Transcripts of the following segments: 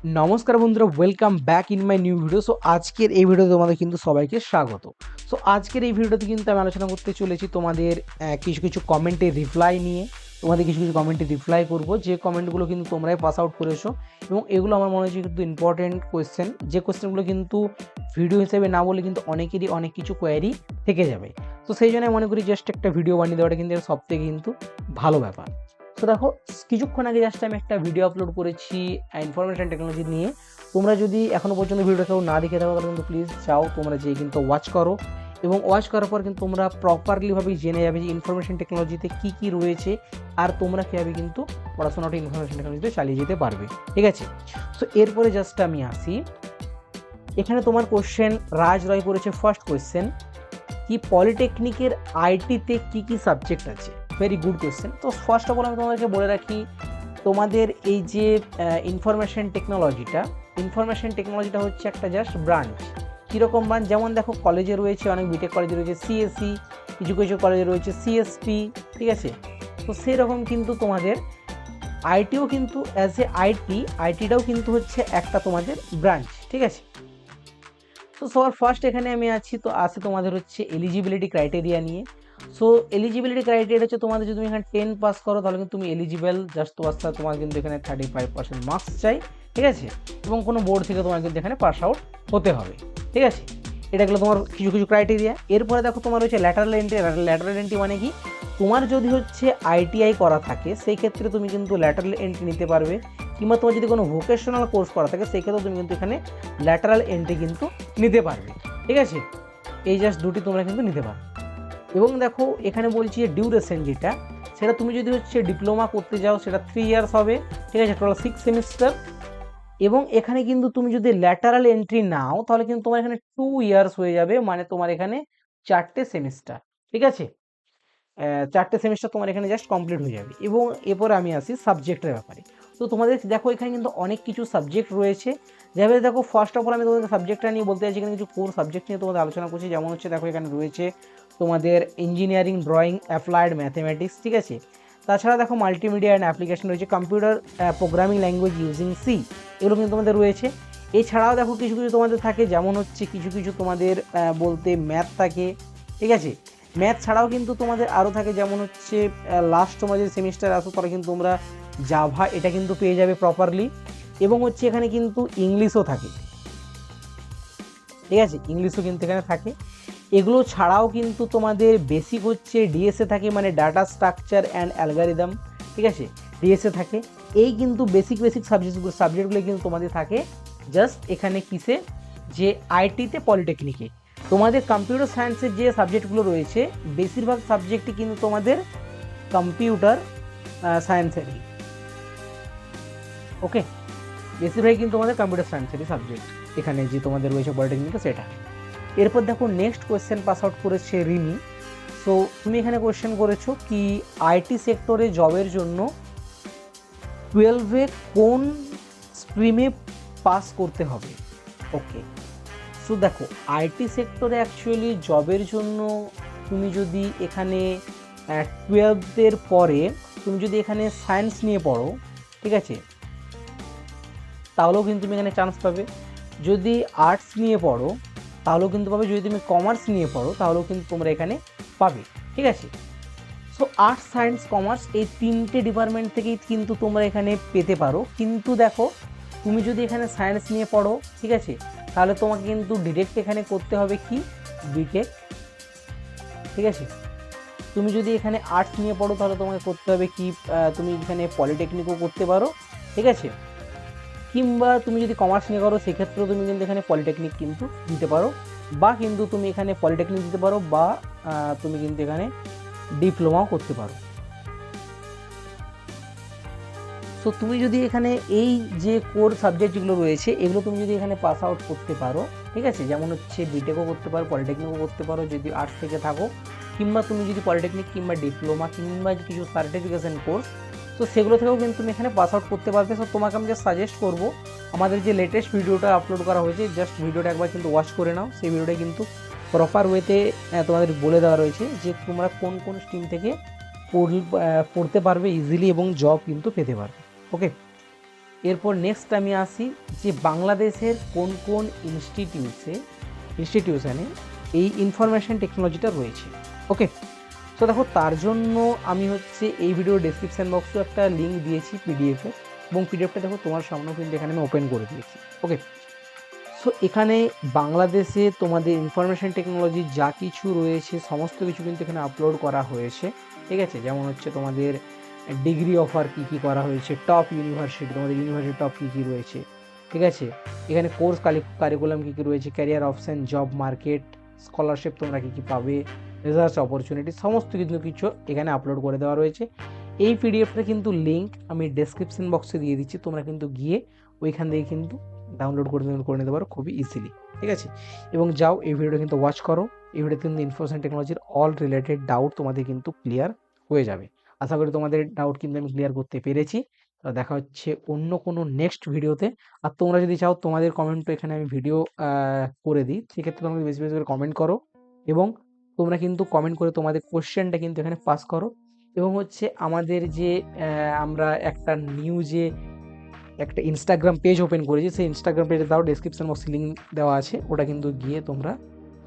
নমস্কার বন্ধুরা, welcome back in my new video. So আজকের এই ভিডিওতে তোমাদের কিন্তু সবাইকে স্বাগত। সো আজকের এই ভিডিওতে কিন্তু আমি আলোচনা করতে চলেছি তোমাদের কিছু কিছু কমেন্টের রিপ্লাই নিয়ে। তোমাদের কিছু কিছু কমেন্টের রিপ্লাই করবো, যে কমেন্টগুলো কিন্তু তোমরাই পাস আউট করেছো এবং এগুলো আমার মনে হচ্ছে কিন্তু ইম্পর্টেন্ট কোয়েশ্চেন, যে কোয়েশ্চেনগুলো কিন্তু ভিডিও হিসেবে না বলে কিন্তু অনেকেরই অনেক কিছু কোয়ারি থেকে যাবে। তো সেই জন্য মনে করি জাস্ট একটা ভিডিও বানিয়ে দেওয়াটা কিন্তু সব থেকে কিন্তু ভালো ব্যাপার। তো দেখো, কিছুক্ষণ আগে জাস্ট আমি একটা ভিডিও আপলোড করেছি ইনফরমেশন টেকনোলজি নিয়ে। তোমরা যদি এখনও পর্যন্ত ভিডিওটা কেউ না দেখে থাকো তাহলে কিন্তু প্লিজ চাও তোমরা যেয়ে কিন্তু ওয়াচ করো, এবং ওয়াচ করার পর কিন্তু তোমরা প্রপারলিভাবে জেনে যাবে যে ইনফরমেশন টেকনোলজিতে কী কী রয়েছে আর তোমরা কীভাবে কিন্তু পড়াশোনাটা ইনফরমেশন টেকনোলজিতে চালিয়ে যেতে পারবে। ঠিক আছে, সো এরপরে জাস্ট আমি আসি। এখানে তোমার কোশ্চেন রাজ রয় করেছে ফার্স্ট কোয়েশ্চেন, কি পলিটেকনিকের আইটিতে কি কি সাবজেক্ট আছে। Very good question. তো ফার্স্ট অফ অল আমি তোমাদেরকে বলে রাখি, তোমাদের এই যে ইনফরমেশন টেকনোলজিটা হচ্ছে একটা জাস্ট ব্রাঞ্চ। কীরকম ব্রাঞ্চ? যেমন দেখো, কলেজে রয়েছে অনেক বিটেক কলেজে রয়েছে সিএসসি, কিছু কিছু কলেজে রয়েছে সিএসপি, ঠিক আছে। তো সেরকম কিন্তু তোমাদের আইটিও কিন্তু অ্যাজ এ আইটিটাও কিন্তু হচ্ছে একটা তোমাদের ব্রাঞ্চ, ঠিক আছে। তো সবার ফার্স্ট এখানে আমি আছি, তো আসে তোমাদের হচ্ছে এলিজিবিলিটি ক্রাইটেরিয়া নিয়ে। সো এলিজিবিলিটি ক্রাইটেরিয়া হচ্ছে তোমাদের যদি তুমি এখানে 10 পাস করো তাহলে কিন্তু তুমি এলিজিবল, জাস্ট তোমার কিন্তু এখানে 35% মার্কস চাই, ঠিক আছে, এবং কোনো বোর্ড থেকে তোমার কিন্তু এখানে পাস আউট হতে হবে, ঠিক আছে। এটা গেলো তোমার কিছু কিছু ক্রাইটেরিয়া। এরপরে দেখো তোমার হচ্ছে ল্যাটারাল এন্ট্রি মানে কি? তোমার যদি হচ্ছে আইটিআই করা থাকে সেই ক্ষেত্রে তুমি কিন্তু ল্যাটারাল এন্ট্রি নিতে পারবে, কিংবা তোমার যদি কোনো ভোকেশনাল কোর্স করা থাকে সেই ক্ষেত্রে তুমি কিন্তু এখানে ল্যাটারাল এন্ট্রি কিন্তু নিতে পারবে, ঠিক আছে। এই জাস্ট দুটি তোমরা কিন্তু নিতে পারো। এবং দেখো এখানে বলছি ডিউরেশন যেটা, সেটা তুমি যদি হচ্ছে ডিপ্লোমা করতে যাও সেটা 3 ইয়ার্স হবে, ঠিক আছে, টোটাল 6 সেমিস্টার। এবং এখানে কিন্তু তুমি যদি ল্যাটারাল এন্ট্রি নাও তাহলে কিন্তু তোমার এখানে 2 ইয়ার্স হয়ে যাবে, মানে তোমার এখানে 4টে সেমিস্টার, ঠিক আছে। 4টে সেমিস্টার তোমার এখানে জাস্ট কমপ্লিট হয়ে যাবে। এবং এরপরে আমি আসি সাবজেক্টের ব্যাপারে। তো তোমাদের দেখো এখানে কিন্তু অনেক কিছু সাবজেক্ট রয়েছে। যেভাবে দেখো, ফার্স্ট অফ অল আমি তোমাদের সাবজেক্টটা নিয়ে বলতে চাইছি, এখানে কিছু কোর সাবজেক্ট নিয়ে তোমাদের আলোচনা করছি। যেমন হচ্ছে দেখো, এখানে রয়েছে তোমাদের ইঞ্জিনিয়ারিং, ড্রয়িং, অ্যাপ্লাইড ম্যাথমেটিক্স, ঠিক আছে। তাছাড়া দেখো মাল্টিমিডিয়া অ্যান্ড অ্যাপ্লিকেশন রয়েছে, computer programming language using C, এগুলো কিন্তু তোমাদের রয়েছে। এছাড়াও দেখো কিছু কিছু তোমাদের থাকে, যেমন হচ্ছে কিছু কিছু তোমাদের বলতে ম্যাথ থাকে, ঠিক আছে। ম্যাথ ছাড়াও কিন্তু তোমাদের আরও থাকে, যেমন হচ্ছে লাস্ট তোমার যে সেমিস্টার আসো তারা কিন্তু তোমরা জাভা এটা কিন্তু পেয়ে যাবে প্রপারলি। এবং হচ্ছে এখানে কিন্তু ইংলিশও থাকে, ঠিক আছে, ইংলিশও কিন্তু এখানে থাকে। এগুলো ছাড়াও কিন্তু তোমাদের বেসিক হচ্ছে ডিএসএ থাকে, মানে ডাটা স্ট্রাকচার অ্যান্ড অ্যালগরিদম, ঠিক আছে, ডিএসএ থাকে। এই কিন্তু বেসিক সাবজেক্টগুলো কিন্তু তোমাদের থাকে জাস্ট এখানে কিসে, যে আইটিতে পলিটেকনিকে। তোমাদের কম্পিউটার সায়েন্সের যে সাবজেক্টগুলো রয়েছে বেশিরভাগ সাবজেক্টই কিন্তু তোমাদের কম্পিউটার সায়েন্সেরই, ওকে, বেশিরভাগই কিন্তু তোমাদের কম্পিউটার সায়েন্সেরই সাবজেক্ট এখানে যে তোমাদের রয়েছে পলিটেকনিকে সেটা। এরপর দেখো নেক্সট কোয়েশ্চেন পাস আউট করেছে রিমি। সো তুমি এখানে কোয়েশ্চেন করেছো কি আইটি সেক্টরে জবের জন্য 12-এ কোন স্ট্রিমে পাস করতে হবে। ওকে, সো দেখো আইটি সেক্টরে অ্যাকচুয়ালি জবের জন্য তুমি যদি এখানে 12-এর পরে তুমি যদি এখানে সায়েন্স নিয়ে পড়ো, ঠিক আছে, তাহলেও কিন্তু তুমি এখানে চান্স পাবে। যদি আর্টস নিয়ে পড়ো তাহলেও কিন্তু পাবে, যদি তুমি কমার্স নিয়ে পড়ো তাহলেও কিন্তু তোমরা এখানে পাবে, ঠিক আছে। সো আর্টস, সায়েন্স, কমার্স এই 3টে ডিপার্টমেন্ট থেকেই কিন্তু তোমরা এখানে পেতে পারো। কিন্তু দেখো, তুমি যদি এখানে সায়েন্স নিয়ে পড়ো, ঠিক আছে, তাহলে তোমাকে কিন্তু ডিরেক্ট এখানে করতে হবে কি বিটেক, ঠিক আছে। তুমি যদি এখানে আর্টস নিয়ে পড়ো তাহলে তোমাকে করতে হবে কি, তুমি এখানে পলিটেকনিকও করতে পারো, ঠিক আছে, কিংবা তুমি যদি কমার্স নিয়ে করো সেক্ষেত্রেও তুমি কিন্তু এখানে পলিটেকনিক কিন্তু দিতে পারো, বা কিন্তু তুমি এখানে পলিটেকনিক দিতে পারো, বা তুমি কিন্তু এখানে ডিপ্লোমাও করতে পারো। সো তুমি যদি এখানে এই যে কোর সাবজেক্ট যেগুলো রয়েছে এগুলো তুমি যদি এখানে পাস আউট করতে পারো, ঠিক আছে, যেমন হচ্ছে বিটেকও করতে পারো, পলিটেকনিকও করতে পারো যদি আর্টস থেকে থাকো, কিংবা তুমি যদি পলিটেকনিক কিংবা ডিপ্লোমা কিংবা কিছু সার্টিফিকেশন কোর্স, তো সেগুলো থেকেও কিন্তু তুমি এখানে পাস আউট করতে পারবে। সো তোমাকে আমি জাস্ট সাজেস্ট করবো, আমাদের যে লেটেস্ট ভিডিওটা আপলোড করা হয়েছে জাস্ট ভিডিওটা একবার কিন্তু ওয়াচ করে নাও। সেই ভিডিওটা কিন্তু প্রপার ওয়েতে তোমাদের বলে দেওয়া রয়েছে যে তোমরা কোন কোন স্ট্রিম থেকে পড়তে পারবে ইজিলি এবং জব কিন্তু পেতে পারবে, ওকে। এরপর নেক্সট আমি আসি যে বাংলাদেশের কোন কোন ইনস্টিটিউশনে এই ইনফরমেশন টেকনোলজিটা রয়েছে। ওকে, সো দেখো তার জন্য আমি হচ্ছে এই ভিডিওর ডেসক্রিপশন বক্সে একটা লিঙ্ক দিয়েছি পিডিএফে, এবং পিডিএফটা দেখো তোমার সামনেও কিন্তু এখানে আমি ওপেন করে দিয়েছি। ওকে, সো এখানে বাংলাদেশে তোমাদের ইনফরমেশন টেকনোলজি যা কিছু রয়েছে সমস্ত কিছু কিন্তু এখানে আপলোড করা হয়েছে। ঠিক আছে, যেমন হচ্ছে তোমাদের ডিগ্রি অফার কী কী করা হয়েছে, টপ ইউনিভার্সিটি, তোমাদের ইউনিভার্সিটি টপ কী কী রয়েছে। ঠিক আছে, এখানে কোর্স কারিকুলাম কী কী রয়েছে, career option, job market, scholarship তোমরা কী কী পাবে, রিসার্চ অপরচুনিটি, সমস্ত কিন্তু কিছু এখানে আপলোড করে দেওয়া রয়েছে। এই পিডিএফটা কিন্তু লিঙ্ক আমি ডেসক্রিপশন বক্সে দিয়ে দিচ্ছি, তোমরা কিন্তু গিয়ে ওইখান থেকে কিন্তু ডাউনলোড করে নিতে পারো খুবই ইজিলি। ঠিক আছে, এবং যাও এই ভিডিওটা কিন্তু ওয়াচ করো। এই ভিডিওতে কিন্তু ইনফরমেশন টেকনোলজির অল রিলেটেড ডাউট তোমাদের কিন্তু ক্লিয়ার হয়ে যাবে। আশা করি তোমাদের ডাউট কিন্তু আমি ক্লিয়ার করতে পেরেছি। তো দেখা হচ্ছে অন্য কোনো নেক্সট ভিডিওতে। আর তোমরা যদি চাও তোমাদের কমেন্টও এখানে আমি ভিডিও করে দিই, সেক্ষেত্রে তোমরা বেশি বেশি করে কমেন্ট করো, এবং তোমরা কিন্তু কমেন্ট করে তোমাদের কোশ্চেনটা কিন্তু এখানে পাস করো। এবং হচ্ছে আমাদের যে আমরা একটা একটা ইনস্টাগ্রাম পেজ ওপেন করেছি, সেই ইনস্টাগ্রাম পেজে তাও ডেসক্রিপশন বক্সে লিঙ্ক দেওয়া আছে, ওটা কিন্তু গিয়ে তোমরা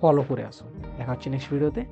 ফলো করে আসো। দেখা হচ্ছে নেক্সট ভিডিওতে।